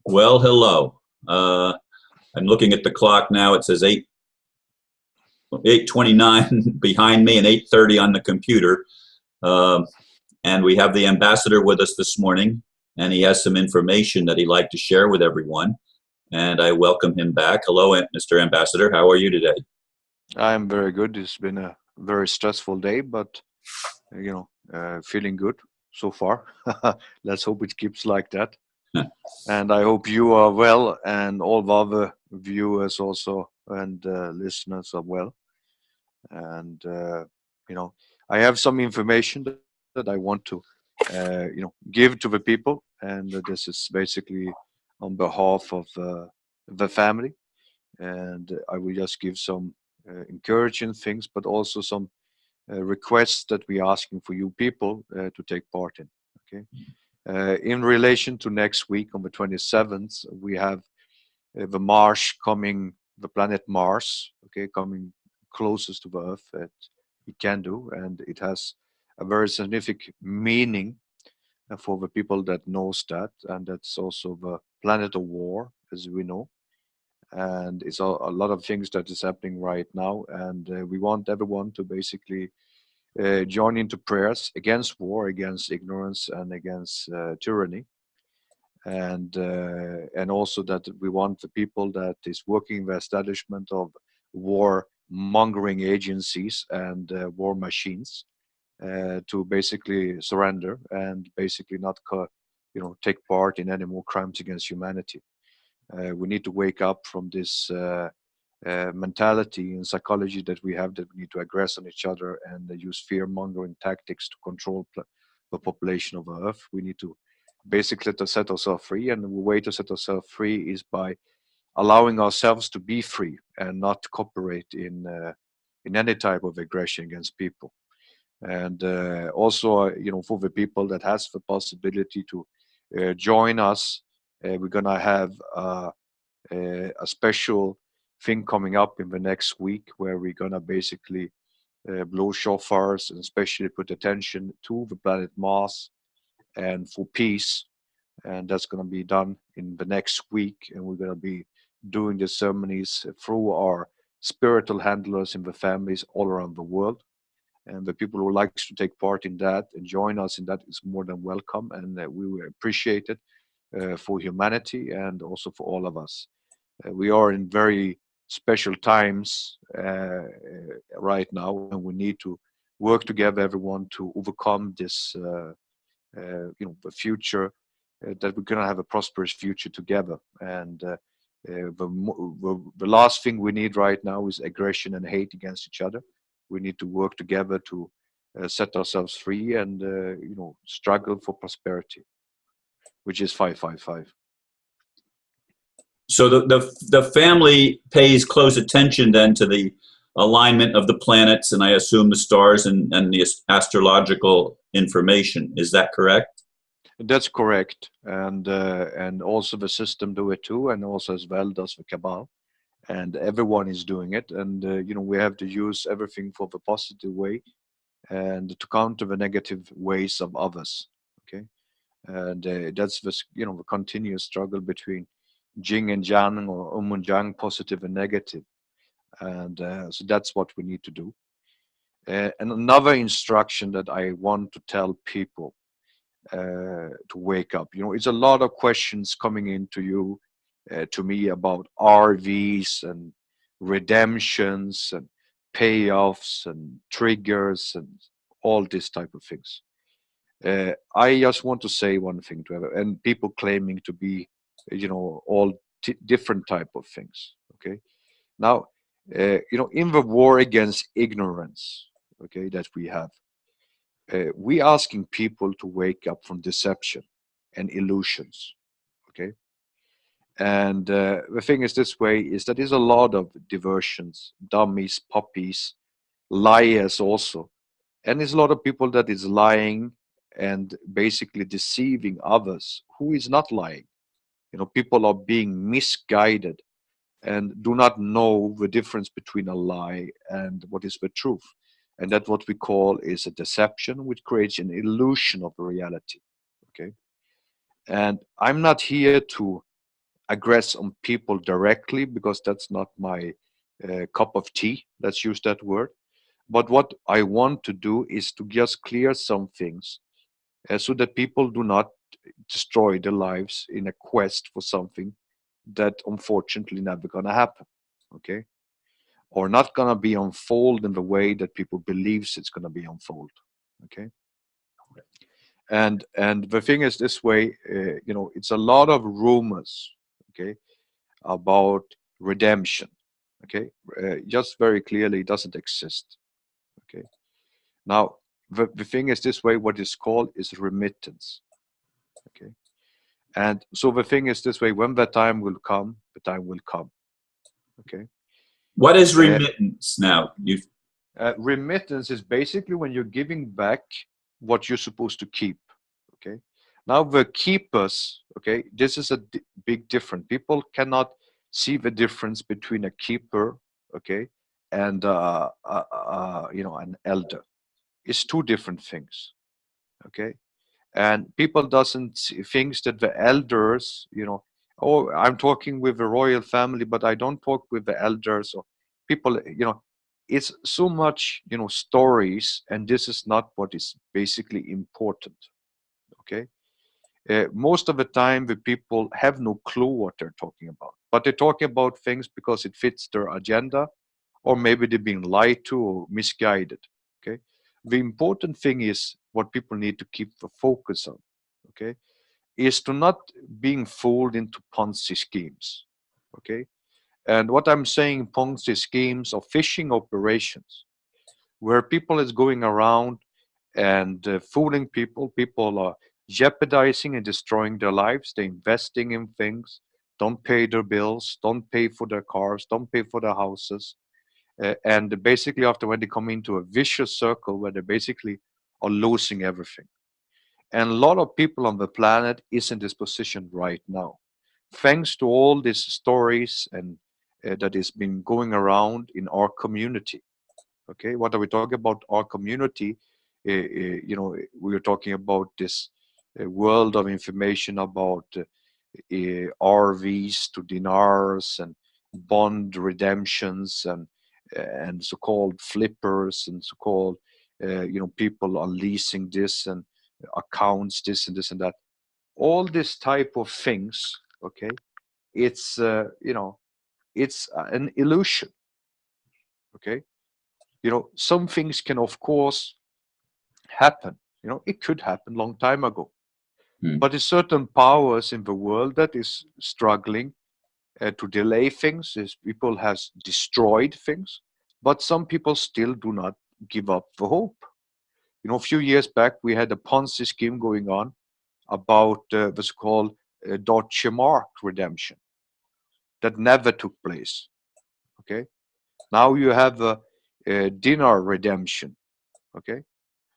Well, hello. I'm looking at the clock now. It says 8:29 behind me and 8:30 on the computer. Um, and we have the ambassador with us this morning, and he has some information that he'd like to share with everyone. And I welcome him back. Hello, Mr. Ambassador. How are you today? I'm very good. It's been a very stressful day, but feeling good so far. Let's hope it keeps like that. And I hope you are well, and all the other viewers also and listeners are well. And you know, I have some information that I want to give to the people, and this is basically on behalf of the family. And I will just give some encouraging things, but also some requests that we're asking for you people to take part in. Okay. In relation to next week on the 27th, we have the Mars coming, the planet Mars, okay, coming closest to the Earth that it can do, and it has a very significant meaning for the people that knows that, and that's also the planet of war, as we know. And it's a lot of things that is happening right now, and we want everyone to basically join into prayers against war, against ignorance, and against tyranny, and also that we want the people that is working in the establishment of war mongering agencies and war machines to basically surrender and basically not take part in any more crimes against humanity. We need to wake up from this mentality and psychology that we have, that we need to aggress on each other and use fear mongering tactics to control the population of Earth. We need to basically to set ourselves free, and the way to set ourselves free is by allowing ourselves to be free and not cooperate in any type of aggression against people. And also, for the people that has the possibility to join us, we're gonna have a special thing coming up in the next week where we're gonna basically blow shofars and especially put attention to the planet Mars and for peace. And that's going to be done in the next week. And we're going to be doing the ceremonies through our spiritual handlers in the families all around the world. And the people who likes to take part in that and join us in that is more than welcome. And we will appreciate it for humanity and also for all of us. We are in very special times right now, and we need to work together, everyone, to overcome this, the future, that we're going to have a prosperous future together. And the last thing we need right now is aggression and hate against each other. We need to work together to set ourselves free and struggle for prosperity, which is 555. So the family pays close attention then to the alignment of the planets, and I assume the stars and the astrological information. Is that correct? That's correct, and also the system do it too, and also as well does the cabal, and everyone is doing it, and we have to use everything for the positive way and to counter the negative ways of others. Okay, and that's the continuous struggle between Jing and Yang, or and Yang, positive and negative, and so that's what we need to do. And another instruction that I want to tell people to wake up. It's a lot of questions coming into you, to me, about RVs and redemptions and payoffs and triggers and all this type of things. I just want to say one thing to everyone, and people claiming to be, all different type of things. Okay, now, in the war against ignorance, okay, that we have, we asking people to wake up from deception and illusions. Okay, and the thing is this way is that there's a lot of diversions, dummies, puppies, liars also, and there's a lot of people that is lying and basically deceiving others who is not lying. People are being misguided and do not know the difference between a lie and what is the truth. And that what we call is a deception, which creates an illusion of reality. Okay. And I'm not here to aggress on people directly, because that's not my cup of tea. Let's use that word. But what I want to do is to just clear some things, so that people do not destroy their lives in a quest for something that unfortunately never gonna happen. Okay, or not gonna be unfold in the way that people believes it's gonna be unfold. Okay, and the thing is this way, it's a lot of rumors. Okay, about redemption. Okay, just very clearly, it doesn't exist. Okay, now the thing is this way: what is called is remittance. Okay, and so the thing is this way: when the time will come, the time will come. Okay, What is remittance now? remittance is basically when you're giving back what you're supposed to keep. Okay, now the keepers. Okay, this is a big difference. People cannot see the difference between a keeper, okay, and an elder. It's two different things. Okay, and people doesn't see, thinks that the elders, oh, I'm talking with the royal family, but I don't talk with the elders or people. It's so much, stories, and this is not what is basically important. Okay, most of the time the people have no clue what they're talking about, but they're talking about things because it fits their agenda, or maybe they're being lied to or misguided. Okay, the important thing is what people need to keep the focus on. Okay, is to not being fooled into Ponzi schemes. Okay, and what I'm saying, Ponzi schemes or phishing operations, where people is going around and fooling people. People are jeopardizing and destroying their lives. They're investing in things, don't pay their bills, don't pay for their cars, don't pay for their houses. And basically, after when they come into a vicious circle where they basically are losing everything. And a lot of people on the planet is in this position right now, thanks to all these stories and that has been going around in our community. Okay, what are we talking about? Our community. We are talking about this world of information about RVs to dinars and bond redemptions and so-called flippers and so-called people are leasing this and accounts this and this and that. All this type of things. Okay, it's it's an illusion. Okay, some things can of course happen. It could happen long time ago, Hmm. but there's certain powers in the world that is struggling to delay things. Is people has destroyed things, but some people still do not give up the hope. A few years back we had a Ponzi scheme going on about what's called Deutsche Mark redemption that never took place. Okay, now you have a dinar redemption. Okay,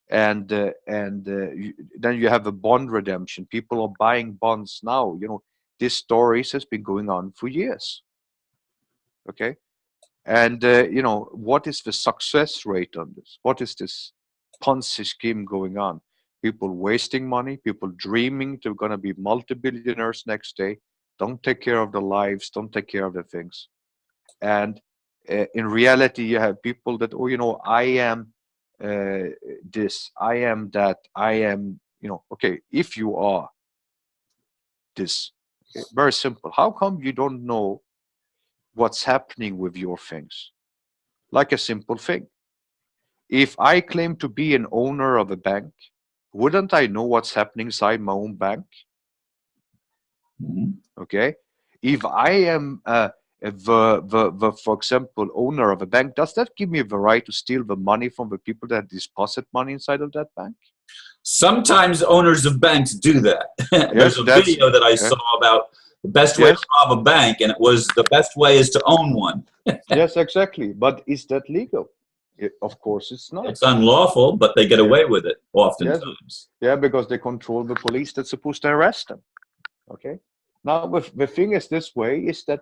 and then you have a bond redemption. People are buying bonds now. This story has been going on for years. Okay, and what is the success rate on this? What is this Ponzi scheme going on? People wasting money, people dreaming they're going to be multi-billionaires next day, don't take care of their lives, don't take care of their things. And in reality, you have people that, oh, I am this, I am that, I am, okay, if you are this, okay, very simple. How come you don't know what's happening with your things? Like a simple thing. If I claim to be an owner of a bank, wouldn't I know what's happening inside my own bank? Mhm. Okay. If I am the for example owner of a bank, does that give me the right to steal the money from the people that deposit money inside of that bank? Sometimes owners of banks do that. There's Yes, a that's video that I saw about the best way to yes, rob a bank, and it was the best way is to own one. yes, exactly. But is that legal? Of course, it's not. It's unlawful, but they get Yeah, away with it yes, oftentimes. yeah, because they control the police that's supposed to arrest them. Okay. Now, the thing is this way is that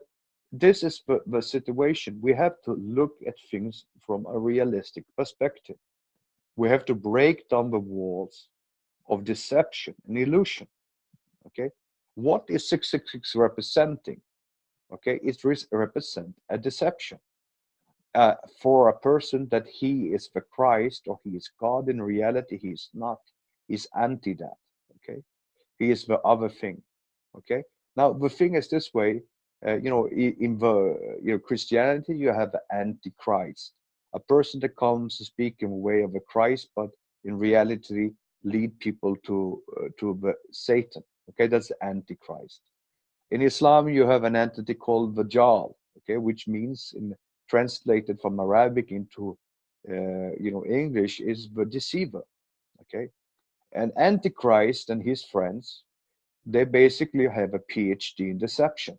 this is the situation. We have to look at things from a realistic perspective. We have to break down the walls of deception and illusion. Okay. What is 666 representing? Okay, it represent a deception for a person that he is the Christ or he is God. In reality, he is not. He's anti that. Okay, he is the other thing. Okay, now the thing is this way. In the Christianity, you have the antichrist, a person that comes to speak in the way of a Christ, but in reality lead people to the Satan. Okay, that's the antichrist. In Islam, you have an entity called the Dajjal, okay, which means, in translated from Arabic into English, is the deceiver. Okay, and Antichrist and his friends, they basically have a PhD in deception.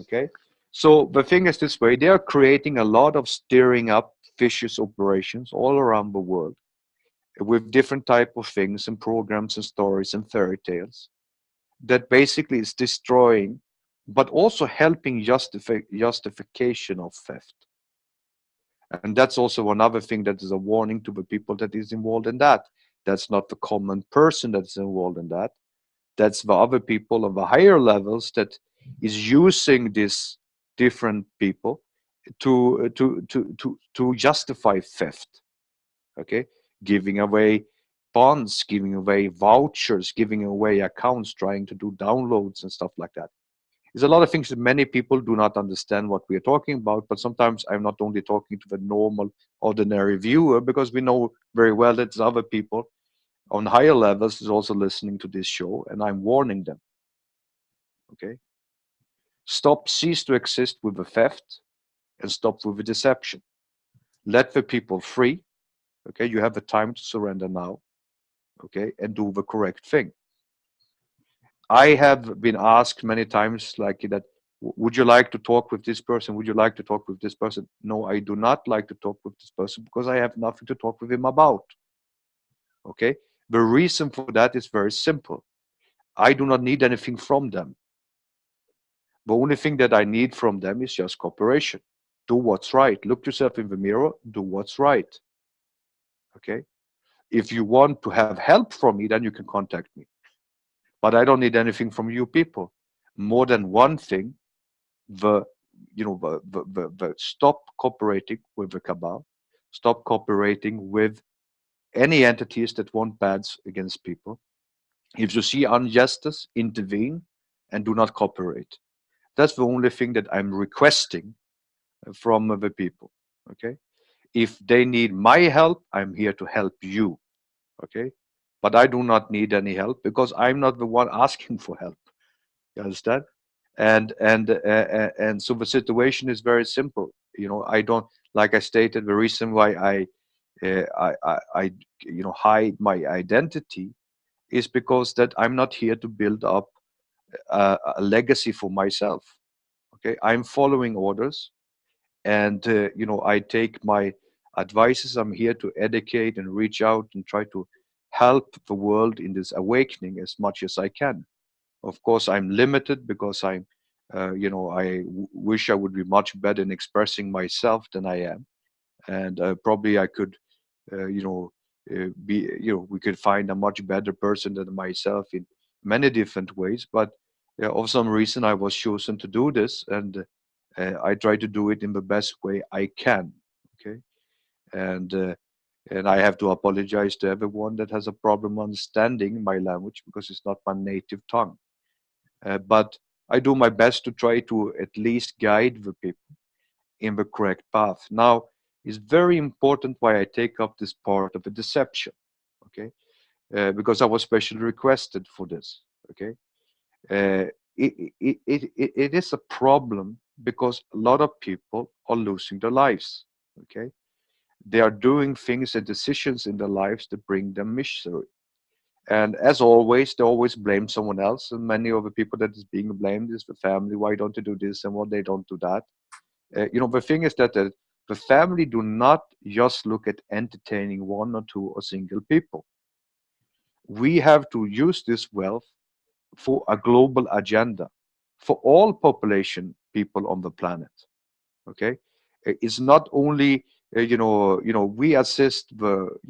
Okay, so the thing is this way: they are creating a lot of stirring up vicious operations all around the world with different type of things and programs and stories and fairy tales that basically is destroying, but also helping justification of theft. And that's also another thing that is a warning to the people that is involved in that. That's not the common person that is involved in that. That's the other people on the higher levels that is using these different people to justify theft. Okay, giving away bonds, giving away vouchers, giving away accounts, trying to do downloads and stuff like that. There's a lot of things that many people do not understand what we are talking about, but sometimes I'm not only talking to the normal, ordinary viewer, because we know very well that there's other people on higher levels is also listening to this show, and I'm warning them. Okay? Cease to exist with the theft and stop with the deception. Let the people free. Okay, you have the time to surrender now. Okay, and do the correct thing. I have been asked many times like that, would you like to talk with this person? Would you like to talk with this person? No, I do not like to talk with this person because I have nothing to talk with him about. Okay, the reason for that is very simple. I do not need anything from them. The only thing that I need from them is just cooperation. Do what's right. Look yourself in the mirror. Do what's right. Okay, if you want to have help from me, then you can contact me. But I don't need anything from you people. More than one thing, the stop cooperating with the cabal, stop cooperating with any entities that want bads against people. If you see injustice, intervene and do not cooperate. That's the only thing that I'm requesting from the people. Okay, if they need my help, I'm here to help you. Okay, but I do not need any help because I'm not the one asking for help. You understand? And so the situation is very simple. I don't, like I stated, the reason why I hide my identity is because that I'm not here to build up a legacy for myself. Okay, I'm following orders, and I take my advices. I'm here to educate and reach out and try to help the world in this awakening as much as I can. Of course, I'm limited because wish I would be much better in expressing myself than I am, and probably I could, we could find a much better person than myself in many different ways. But of some reason, I was chosen to do this, and I try to do it in the best way I can. Okay, and uh, and I have to apologize to everyone that has a problem understanding my language because it's not my native tongue. But I do my best to try to at least guide the people in the correct path. Now, it's very important why I take up this part of the deception, okay? Because I was specially requested for this, okay? It is a problem because a lot of people are losing their lives, okay? They are doing things and decisions in their lives that bring them misery. And as always, they always blame someone else. And many of the people that is being blamed is the family. Why don't they do this and why they don't do that? The thing is that the family do not just look at entertaining one or two or single people. We have to use this wealth for a global agenda for all population people on the planet. Okay, it's not only We assist Europe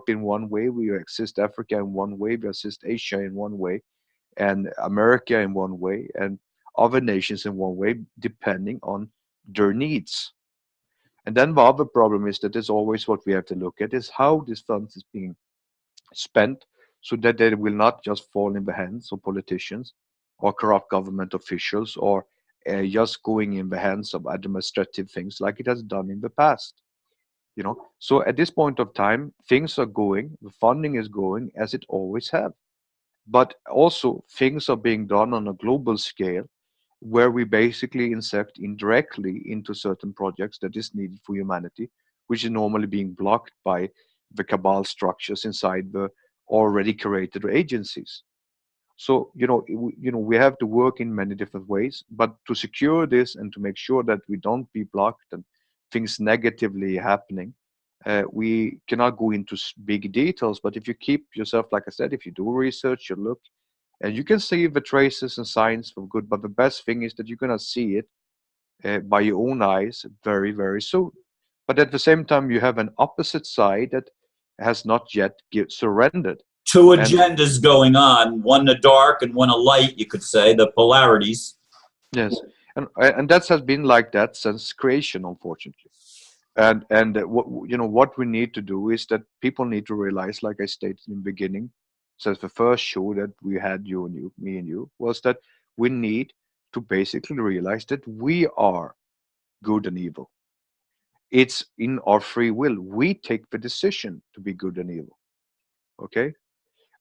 in one way, we assist Africa in one way, we assist Asia in one way, and America in one way, and other nations in one way, depending on their needs. And then the other problem is that there's always what we have to look at is how this funds is being spent so that they will not just fall in the hands of politicians or corrupt government officials or just going in the hands of administrative things like it has done in the past. So at this point of time, things are going, the funding is going as it always have. But also things are being done on a global scale where we basically insect indirectly into certain projects that is needed for humanity, which is normally being blocked by the cabal structures inside the already created agencies. So, we have to work in many different ways, but to secure this and to make sure that we don't be blocked and things negatively happening, we cannot go into big details. But if you keep yourself, like I said, if you do research, you look, and you can see the traces and signs of good. But the best thing is that you're gonna see it by your own eyes very, very soon. But at the same time, you have an opposite side that has not yet surrendered. Two And agendas going on, one a dark and one a light, you could say, the polarities. yes, and that has been like that since creation, unfortunately. And what we need to do is that people need to realize, like I stated in the beginning, since the first show that we had, me and you, was that we need to basically realize that we are good and evil. It's in our free will. We take the decision to be good and evil. Okay?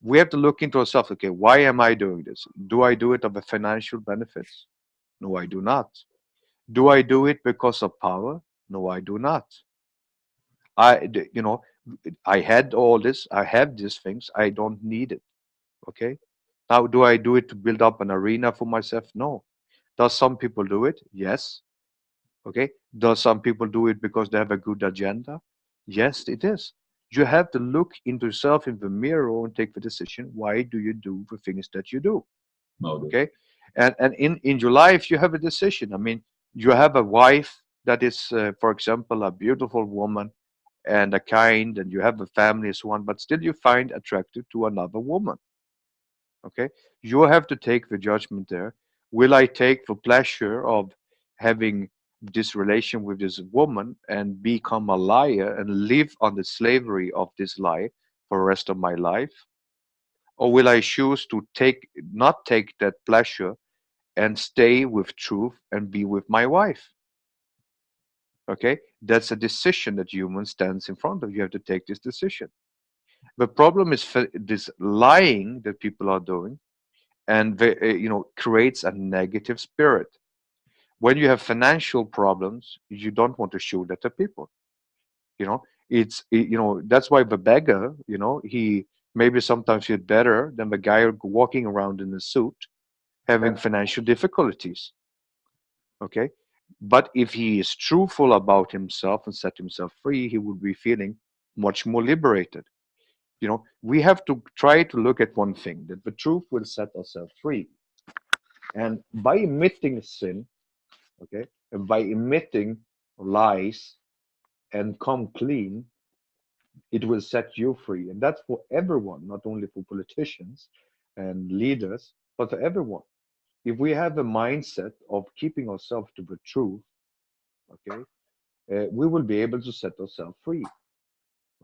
We have to look into ourselves. Okay, why am I doing this? Do I do it of the financial benefits? No, I do not. Do I do it because of power? No, I do not. I, d- you know, I had all this. I have these things. I don't need it. Okay. Now, do I do it to build up an arena for myself? No. Does some people do it? Yes. Okay. Does some people do it because they have a good agenda? Yes, it is. You have to look into yourself in the mirror and take the decision. Why do you do the things that you do? Motive. Okay. And in your life, you have a decision. I mean, you have a wife that is, for example, a beautiful woman and a kind, and you have a family as one, but still you find attractive to another woman. Okay, you have to take the judgment there. Will I take the pleasure of having this relation with this woman and become a liar and live on the slavery of this lie for the rest of my life? Or will I choose to not take that pleasure and stay with truth and be with my wife? Okay, that's a decision that human stands in front of. You have to take this decision. The problem is this lying that people are doing, and creates a negative spirit. When you have financial problems, you don't want to show that to people. That's why the beggar, he maybe sometimes feel better than the guy walking around in a suit having financial difficulties. Okay, but if he is truthful about himself and set himself free, he would be feeling much more liberated. We have to try to look at one thing, that the truth will set ourselves free. And by emitting sin, okay, and by emitting lies and come clean, it will set you free. And that's for everyone, not only for politicians and leaders, but for everyone. If we have a mindset of keeping ourselves to the truth, okay, we will be able to set ourselves free.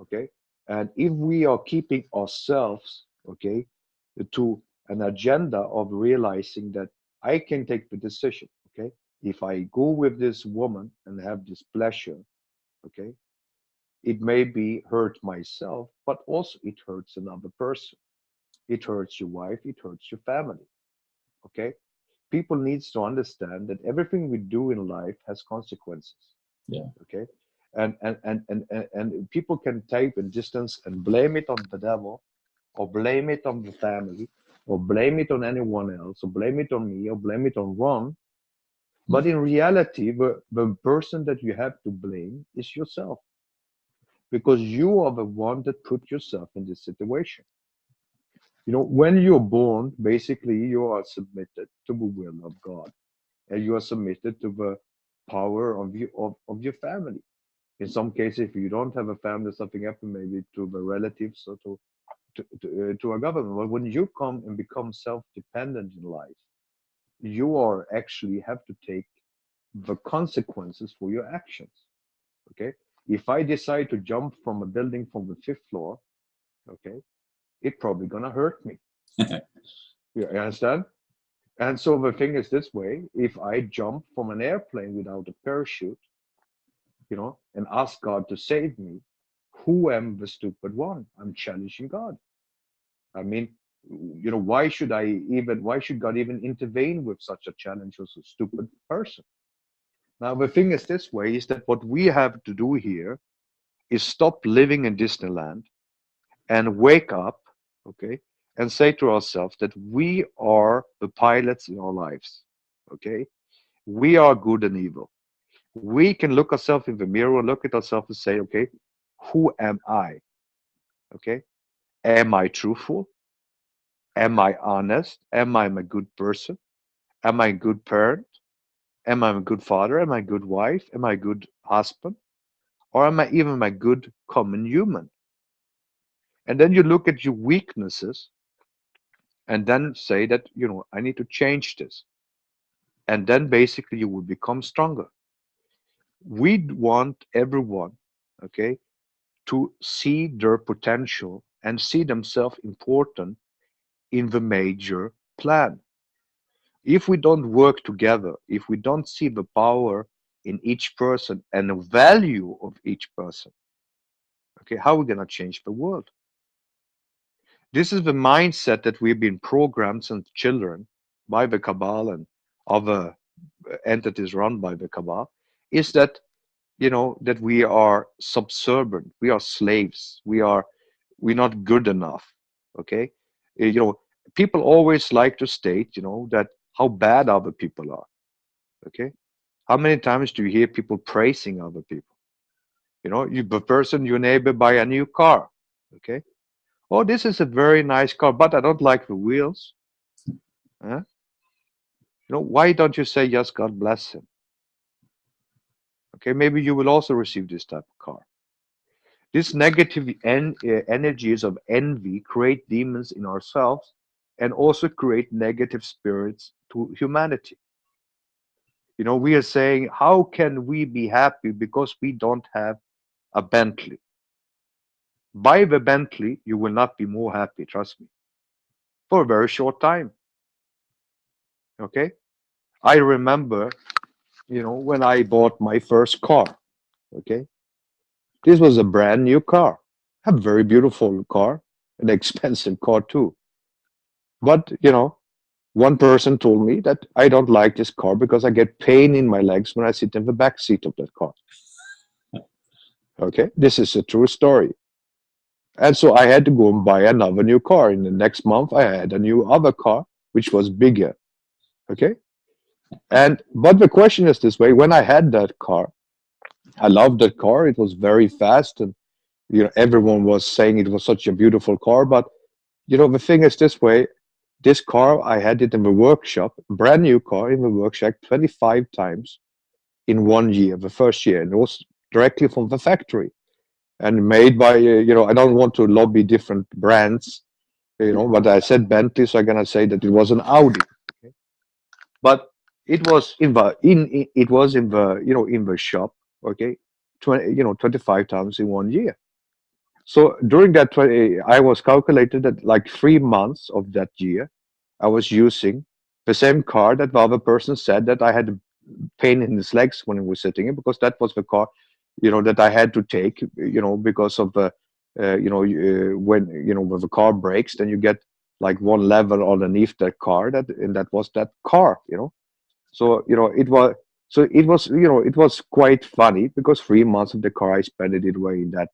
Okay, and if we are keeping ourselves, okay, to an agenda of realizing that I can take the decision, okay, if I go with this woman and have this pleasure, okay, it may be hurt myself, but also it hurts another person. It hurts your wife, it hurts your family. Okay, people needs to understand that everything we do in life has consequences. Yeah. Okay, and people can take a distance and blame it on the devil, or blame it on the family, or blame it on anyone else, or blame it on me, or blame it on Ron. But in reality, the person that you have to blame is yourself, because you are the one that put yourself in this situation. When you're born, basically you are submitted to the will of God, and you are submitted to the power of of your family. In some cases, if you don't have a family, something happened, maybe to the relatives or to a government. But when you come and become self-dependent in life, you are actually have to take the consequences for your actions. Okay, if I decide to jump from a building from the fifth floor, okay, it probably gonna hurt me. You understand? And so the thing is this way: if I jump from an airplane without a parachute, and ask God to save me, who am the stupid one? I'm challenging God. I mean, why should God even intervene with such a challenge as a stupid person? Now, the thing is this way is that what we have to do here is stop living in Disneyland and wake up, okay, and say to ourselves that we are the pilots in our lives, okay? We are good and evil. We can look ourselves in the mirror, look at ourselves and say, okay, who am I? Okay, am I truthful? Am I honest? Am I a good person? Am I a good parent? Am I a good father? Am I a good wife? Am I a good husband? Or am I even a good common human? And then you look at your weaknesses and then say that, I need to change this. And then basically you will become stronger. We want everyone, okay, to see their potential and see themselves important in the major plan. If we don't work together, if we don't see the power in each person and the value of each person, okay, how are we going to change the world? This is the mindset that we've been programmed since children by the cabal and other entities run by the cabal, is that that we are subservient, we are slaves, we're not good enough. Okay. People always like to state that how bad other people are. Okay. How many times do you hear people praising other people? The person, your neighbor, buy a new car. Okay. Oh, this is a very nice car, but I don't like the wheels. Huh? Why don't you say, yes, God bless him? Okay, maybe you will also receive this type of car. These negative energies of envy create demons in ourselves and also create negative spirits to humanity. We are saying, how can we be happy because we don't have a Bentley? Buy the Bentley, you will not be more happy, trust me, for a very short time. Okay? I remember, when I bought my first car. Okay? This was a brand new car, a very beautiful car, an expensive car too. But, one person told me that I don't like this car because I get pain in my legs when I sit in the back seat of that car. Okay, this is a true story. And so I had to go and buy another new car. In the next month, I had a new other car, which was bigger. Okay, but the question is this way: when I had that car, I loved that car. It was very fast, and everyone was saying it was such a beautiful car. But the thing is this way: this car, I had it in the workshop, brand new car in the workshop, 25 times in 1 year, the first year. And it was directly from the factory and made by, I don't want to lobby different brands, but I said Bentley, so I'm going to say that it was an Audi. Okay? But it was it was in the, in the shop, okay, 25 times in 1 year. So during that, I was calculated that like 3 months of that year, I was using the same car that the other person said that I had pain in his legs when he was sitting in, because that was the car, that I had to take, because of the, when, when the car breaks, then you get like one level underneath that car, and that was that car, So, it was quite funny because 3 months of the car, I spent it away in that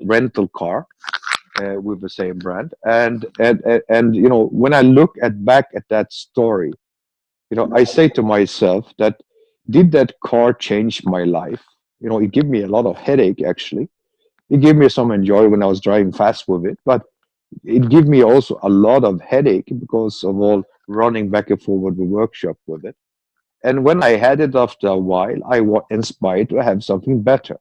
rental car with the same brand. And when I look back at that story, I say to myself that did that car change my life? It gave me a lot of headache actually. It gave me some enjoy when I was driving fast with it, but it gave me also a lot of headache because of all running back and forward the workshop with it. And when I had it after a while, I was inspired to have something better.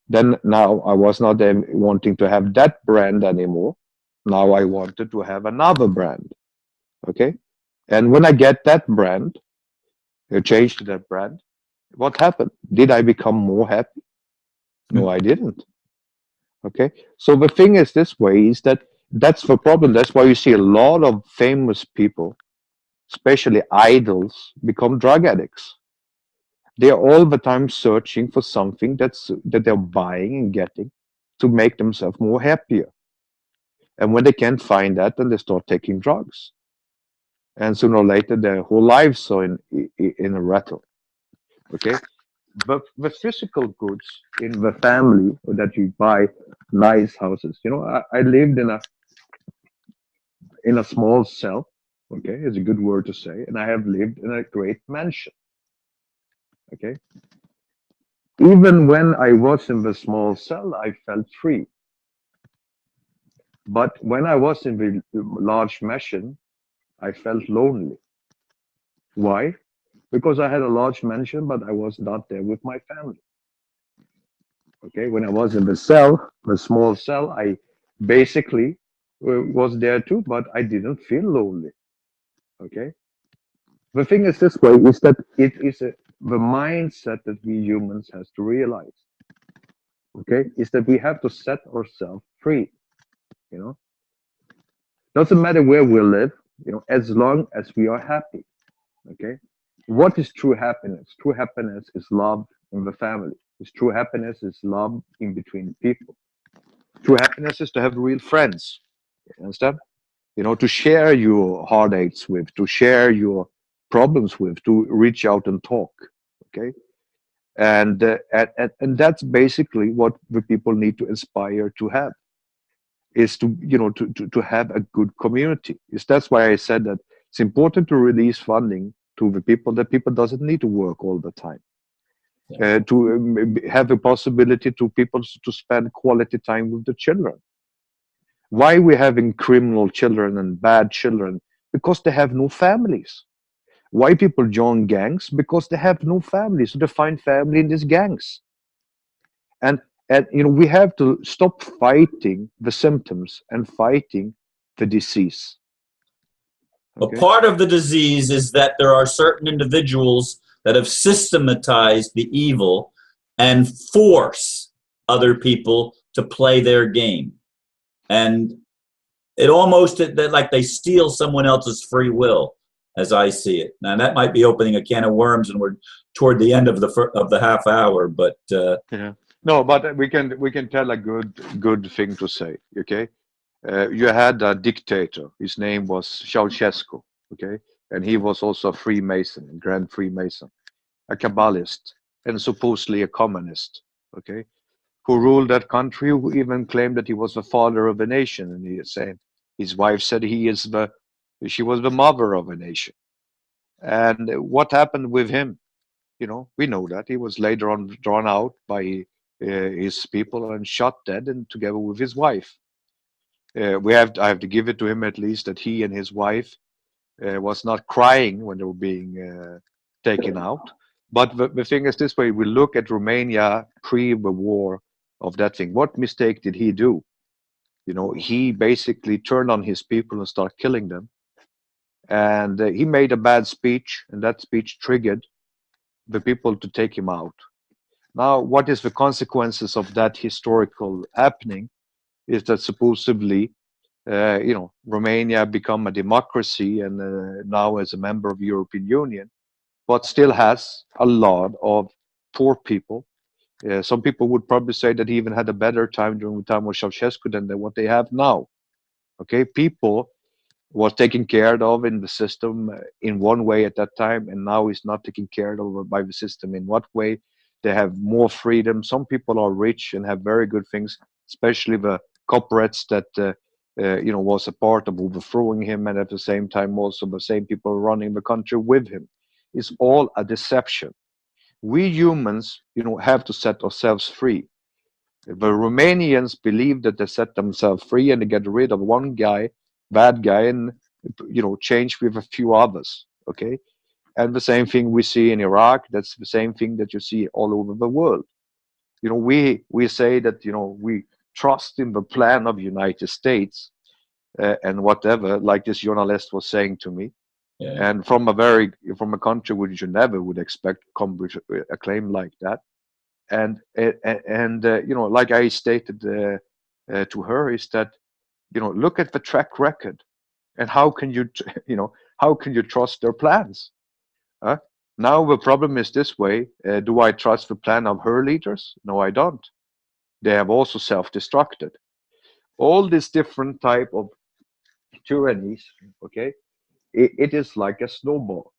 Then now I was not wanting to have that brand anymore. Now I wanted to have another brand. Okay. And when I get that brand, I changed to that brand. What happened? Did I become more happy? No, I didn't. Okay. So the thing is this way is that that's the problem. That's why you see a lot of famous people, especially idols, become drug addicts. They are all the time searching for something that they're buying and getting to make themselves more happier. And when they can't find that, then they start taking drugs. And sooner or later, their whole lives are in a rattle. Okay, but the physical goods in the family that you buy, nice houses. I lived in a small cell. Okay, it's a good word to say, and I have lived in a great mansion. Okay, even when I was in the small cell, I felt free. But when I was in the large mansion, I felt lonely. Why? Because I had a large mansion, but I was not there with my family. Okay, when I was in the small cell, I basically was there too, but I didn't feel lonely. Okay, the thing is this way is that it is the mindset that we humans has to realize. Okay, is that we have to set ourselves free. You know, doesn't matter where we live. As long as we are happy. Okay, what is true happiness? True happiness is love in the family. True happiness is love in between people. True happiness is to have real friends. You understand? To share your heartaches with, to share your problems with, to reach out and talk. Okay, and that's basically what the people need to inspire to have is to have a good community. That's why I said that it's important to release funding to the people that people doesn't need to work all the time. To have the possibility to people to spend quality time with the children. Why we having criminal children and bad children? Because they have no families. Why people join gangs? Because they have no families, so they find family in these gangs. And we have to stop fighting the symptoms and fighting the disease. A part of the disease is that there are certain individuals that have systematized the evil and force other people to play their game. And it almost like they steal someone else's free will, as I see it. Now that might be opening a can of worms, and we're toward the end of the half hour. But yeah, no, but we can tell a good thing to say. Okay, you had a dictator. His name was Ceausescu. Okay, and he was also a Freemason, a Grand Freemason, a Kabbalist, and supposedly a communist. Okay, who ruled that country? Who even claimed that he was the father of a nation, and he said his wife said she was the mother of a nation. And what happened with him? We know that he was later on drawn out by his people and shot dead, and together with his wife. I have to give it to him at least that he and his wife was not crying when they were being taken out. But the thing is this way: we look at Romania pre the war of that thing. What mistake did he do? He basically turned on his people and started killing them. And he made a bad speech, and that speech triggered the people to take him out. Now, what is the consequences of that historical happening? Is that supposedly, Romania become a democracy and now as a member of the European Union, but still has a lot of poor people. Some people would probably say that he even had a better time during the time of Ceausescu than what they have now. Okay, people was taken care of in the system in one way at that time, and now is not taken care of by the system in what way. They have more freedom. Some people are rich and have very good things, especially the corporates that was a part of overthrowing him, and at the same time also the same people running the country with him. It's all a deception. We humans have to set ourselves free. The Romanians believe that they set themselves free and they get rid of one guy, bad guy, and change with a few others. Okay, And the same thing we see in Iraq. That's the same thing that you see all over the world. You know, we say that, you know, we trust in the plan of United States, and whatever, like this journalist was saying to me. Yeah. And from a country which you never would expect come with a claim like that. And you know, like I stated to her, is that, you know, look at the track record, and how can you you know, how can you trust their plans? Huh? Now the problem is this way: do I trust the plan of her leaders? No, I don't. They have also self-destructed. All these different type of tyrannies, okay, it is like a snowball.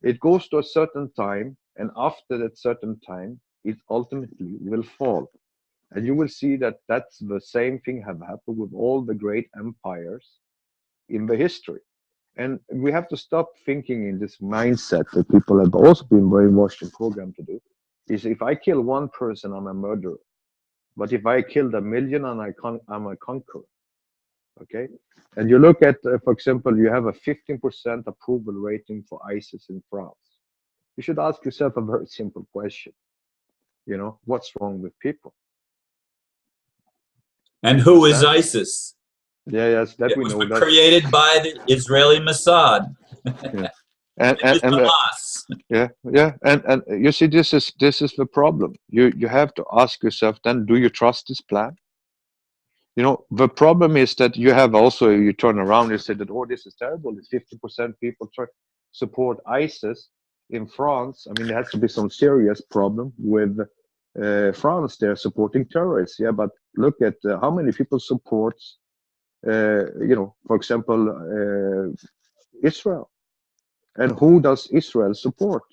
It goes to a certain time, and after that certain time, it ultimately will fall. And you will see that that's the same thing have happened with all the great empires in the history. And we have to stop thinking in this mindset that people have also been brainwashed and programmed to do. Is if I kill one person, I'm a murderer. But if I killed a million, and I'm a conqueror. Okay, and you look at, for example, you have a 15% approval rating for ISIS in France. You should ask yourself a very simple question. You know, what's wrong with people? And who is ISIS? Yeah, yes, that It we was know. That, created by the Israeli Mossad. yeah. It is And Hamas. yeah, and you see, this is the problem. You have to ask yourself then: do you trust this plan? You know, the problem is that you have also, you turn around and say that, oh, this is terrible. It's 50% people support ISIS in France. I mean, there has to be some serious problem with France. They're supporting terrorists. Yeah, but look at how many people supports, you know, for example, Israel. And who does Israel support?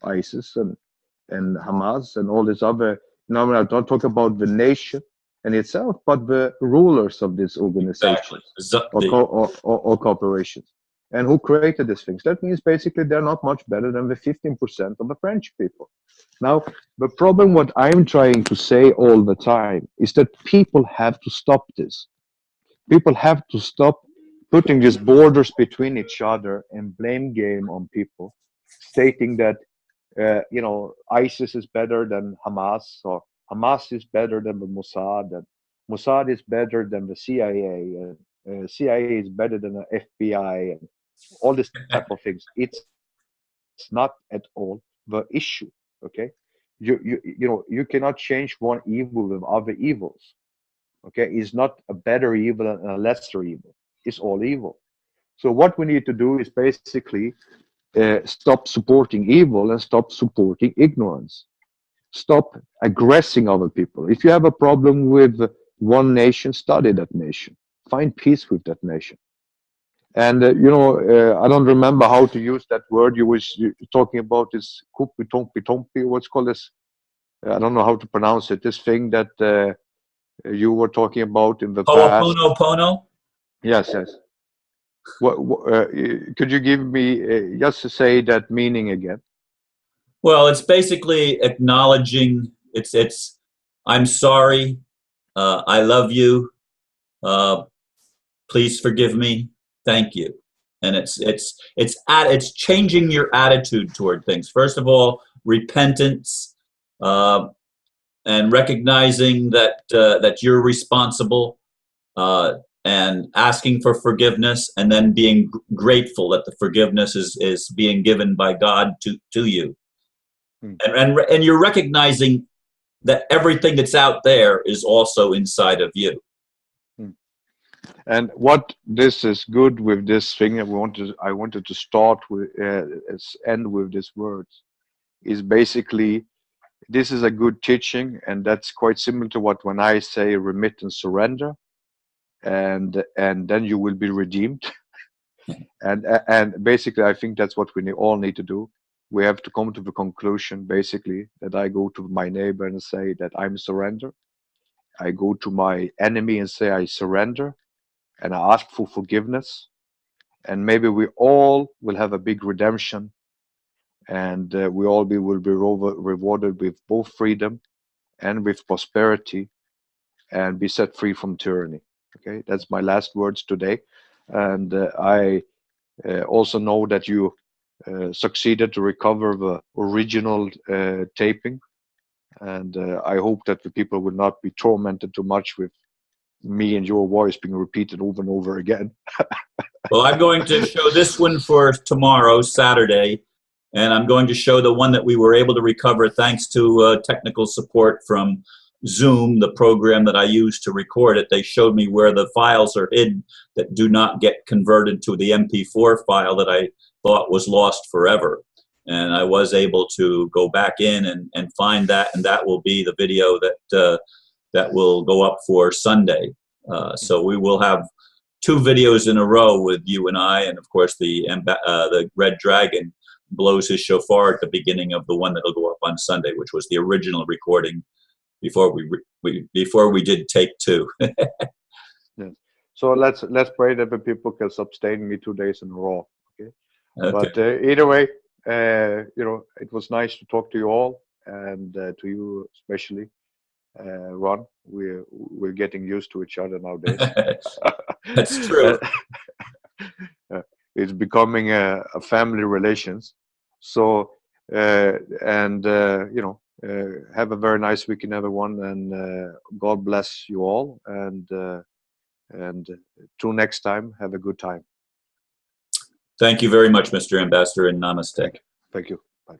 ISIS and Hamas and all this other. Now, I'm not talking about the nation in itself, but the rulers of these Exactly. organizations or corporations. And who created these things? That means basically they're not much better than the 15% of the French people. Now, the problem, what I'm trying to say all the time, is that people have to stop this. People have to stop putting these borders between each other and blame game on people, stating that you know, ISIS is better than Hamas, or Hamas is better than the Mossad, and Mossad is better than the CIA, and CIA is better than the FBI, and all this type of things. It's not at all the issue. Okay, you know, you cannot change one evil with other evils. Okay, it's not a better evil and a lesser evil. It's all evil. So what we need to do is basically stop supporting evil and stop supporting ignorance. Stop aggressing other people. If you have a problem with one nation, study that nation. Find peace with that nation. And you know, I don't remember how to use that word. You talking about this kupi tompi tompi. What's called this? I don't know how to pronounce it. This thing that you were talking about in the past. Ho'oponopono? Yes, yes. Could you give me just to say that meaning again? Well, it's basically acknowledging it's I'm sorry, I love you, uh, please forgive me, thank you. And it's changing your attitude toward things. First of all, repentance, uh, and recognizing that you're responsible, and asking for forgiveness, and then being grateful that the forgiveness is being given by God to you. Hmm. And you're recognizing that everything that's out there is also inside of you. Hmm. And what this is good with this thing, I wanted to start with, end with these words, is basically this is a good teaching, and that's quite similar to what when I say remit and surrender, and then you will be redeemed. And basically, I think that's what we all need to do. We have to come to the conclusion, basically, that I go to my neighbor and say that I'm surrender. I go to my enemy and say I surrender, and I ask for forgiveness. And maybe we all will have a big redemption, and we all will be rewarded with both freedom and with prosperity, and be set free from tyranny. Okay, that's my last words today. And I also know that you succeeded to recover the original taping, and I hope that the people will not be tormented too much with me and your voice being repeated over and over again. Well, I'm going to show this one for tomorrow, Saturday, and I'm going to show the one that we were able to recover thanks to technical support from Zoom, the program that I use to record it. They showed me where the files are hidden that do not get converted to the MP4 file that I thought was lost forever. And I was able to go back in and find that, and that will be the video that will go up for Sunday. So we will have 2 videos in a row with you and I, and of course the Red Dragon blows his shofar at the beginning of the one that'll go up on Sunday, which was the original recording before we did take 2. Yeah. So let's pray that the people can sustain me 2 days in a row. Okay. But either way, it was nice to talk to you all, and to you especially, Ron. We're getting used to each other nowadays. That's true. It's becoming a family relations. So have a very nice weekend, everyone, and God bless you all. And till next time, have a good time. Thank you very much, Mr. Ambassador, and namaste. Thank you. Bye.